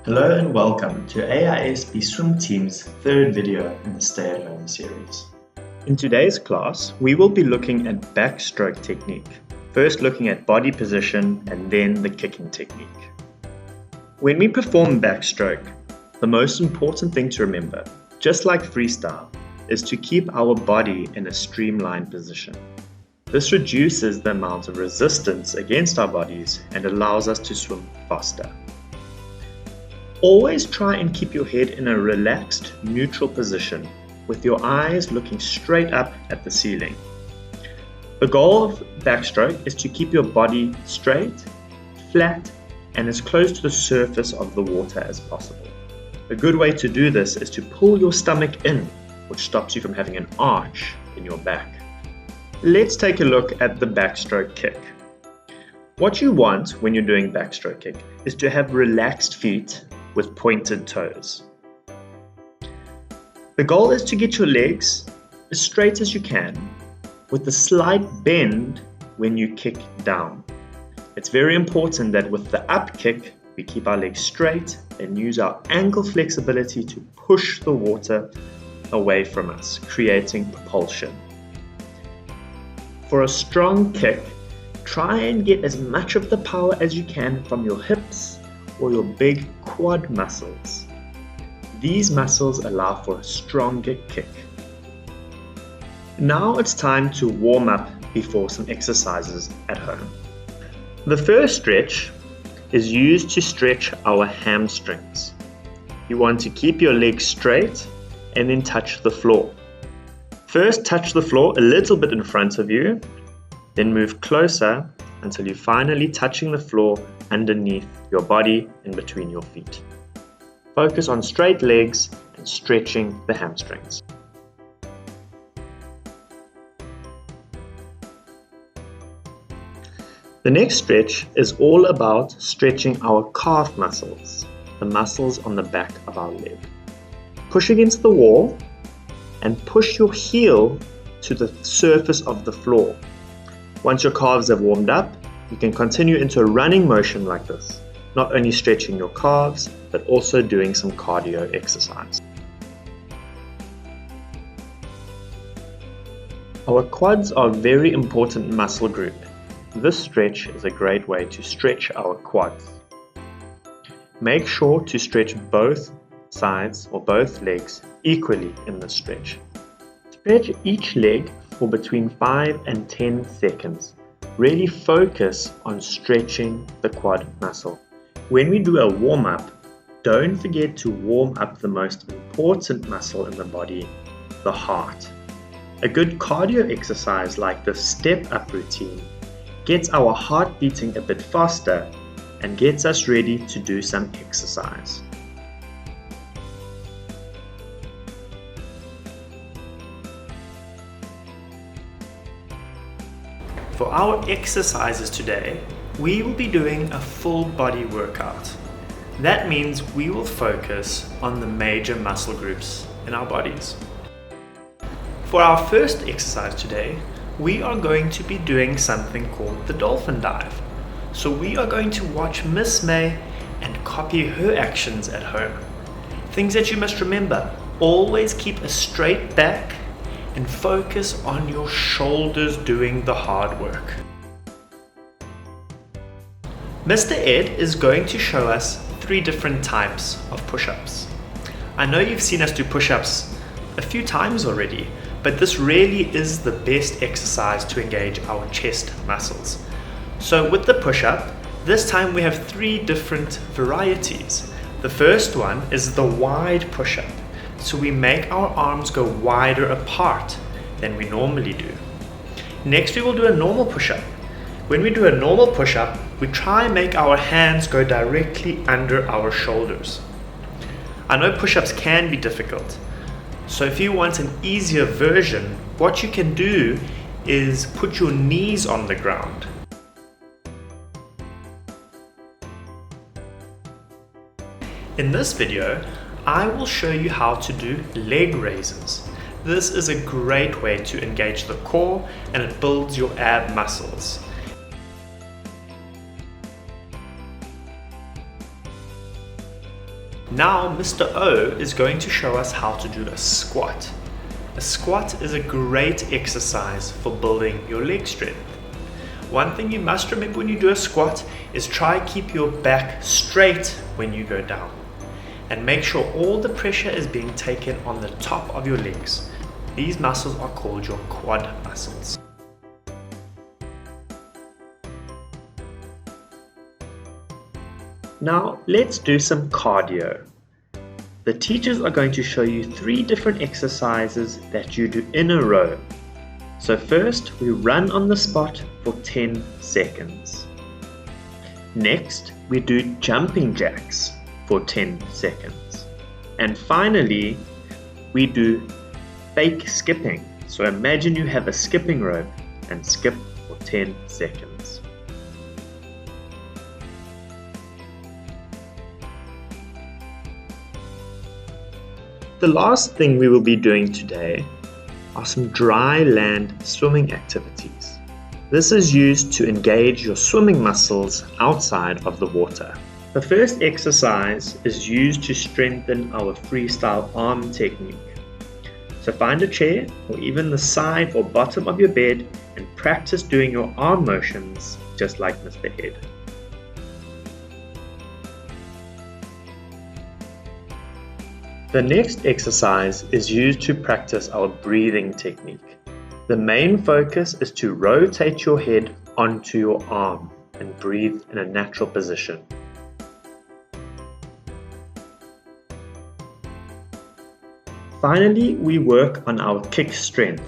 Hello and welcome to AISB Swim Team's third video in the Stay at Home series. In today's class, we will be looking at backstroke technique, first looking at body position and then the kicking technique. When we perform backstroke, the most important thing to remember, just like freestyle, is to keep our body in a streamlined position. This reduces the amount of resistance against our bodies and allows us to swim faster. Always try and keep your head in a relaxed, neutral position with your eyes looking straight up at the ceiling. The goal of backstroke is to keep your body straight, flat, and as close to the surface of the water as possible. A good way to do this is to pull your stomach in, which stops you from having an arch in your back. Let's take a look at the backstroke kick. What you want when you're doing backstroke kick is to have relaxed feet with pointed toes. The goal is to get your legs as straight as you can with a slight bend when you kick down. It's very important that with the up kick, we keep our legs straight and use our ankle flexibility to push the water away from us, creating propulsion. For a strong kick, try and get as much of the power as you can from your hips or your big quad muscles. These muscles allow for a stronger kick. Now it's time to warm up before some exercises at home. The first stretch is used to stretch our hamstrings. You want to keep your legs straight and then touch the floor. First, touch the floor a little bit in front of you, then move closer until you're finally touching the floor underneath your body and between your feet. Focus on straight legs and stretching the hamstrings. The next stretch is all about stretching our calf muscles, the muscles on the back of our leg. Push against the wall and push your heel to the surface of the floor. Once your calves have warmed up, you can continue into a running motion like this, not only stretching your calves, but also doing some cardio exercise. Our quads are a very important muscle group. This stretch is a great way to stretch our quads. Make sure to stretch both sides or both legs equally in the stretch. Stretch each leg for between 5 and 10 seconds. Really focus on stretching the quad muscle. When we do a warm-up, don't forget to warm up the most important muscle in the body, the heart. A good cardio exercise like the step-up routine gets our heart beating a bit faster and gets us ready to do some exercise. For our exercises today, we will be doing a full body workout. That means we will focus on the major muscle groups in our bodies. For our first exercise today, we are going to be doing something called the dolphin dive. So we are going to watch Miss May and copy her actions at home. Things that you must remember: always keep a straight back and focus on your shoulders doing the hard work. Mr. Ed is going to show us 3 different types of push-ups. I know you've seen us do push-ups a few times already, but this really is the best exercise to engage our chest muscles. So with the push-up, this time we have 3 different varieties. The first one is the wide push-up. So we make our arms go wider apart than we normally do. Next, we will do a normal push-up. When we do a normal push-up, we try and make our hands go directly under our shoulders. I know push-ups can be difficult. So if you want an easier version, what you can do is put your knees on the ground. In this video, I will show you how to do leg raises. This is a great way to engage the core and it builds your ab muscles. Now Mr. O is going to show us how to do a squat. A squat is a great exercise for building your leg strength. One thing you must remember when you do a squat is try keep your back straight when you go down. And make sure all the pressure is being taken on the top of your legs. These muscles are called your quad muscles. Now let's do some cardio. The teachers are going to show you 3 different exercises that you do in a row. So first we run on the spot for 10 seconds. Next we do jumping jacks for 10 seconds. And finally we do fake skipping. So imagine you have a skipping rope and skip for 10 seconds. The last thing we will be doing today are some dry land swimming activities. This is used to engage your swimming muscles outside of the water. The first exercise is used to strengthen our freestyle arm technique. So find a chair or even the side or bottom of your bed and practice doing your arm motions just like Mr. Ed. The next exercise is used to practice our breathing technique. The main focus is to rotate your head onto your arm and breathe in a natural position. Finally, we work on our kick strength.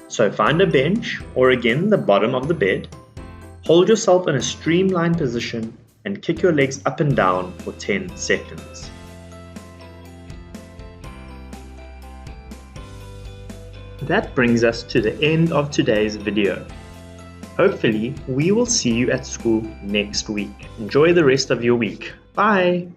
So find a bench or again the bottom of the bed. Hold yourself in a streamlined position and kick your legs up and down for 10 seconds. That brings us to the end of today's video. Hopefully, we will see you at school next week. Enjoy the rest of your week. Bye!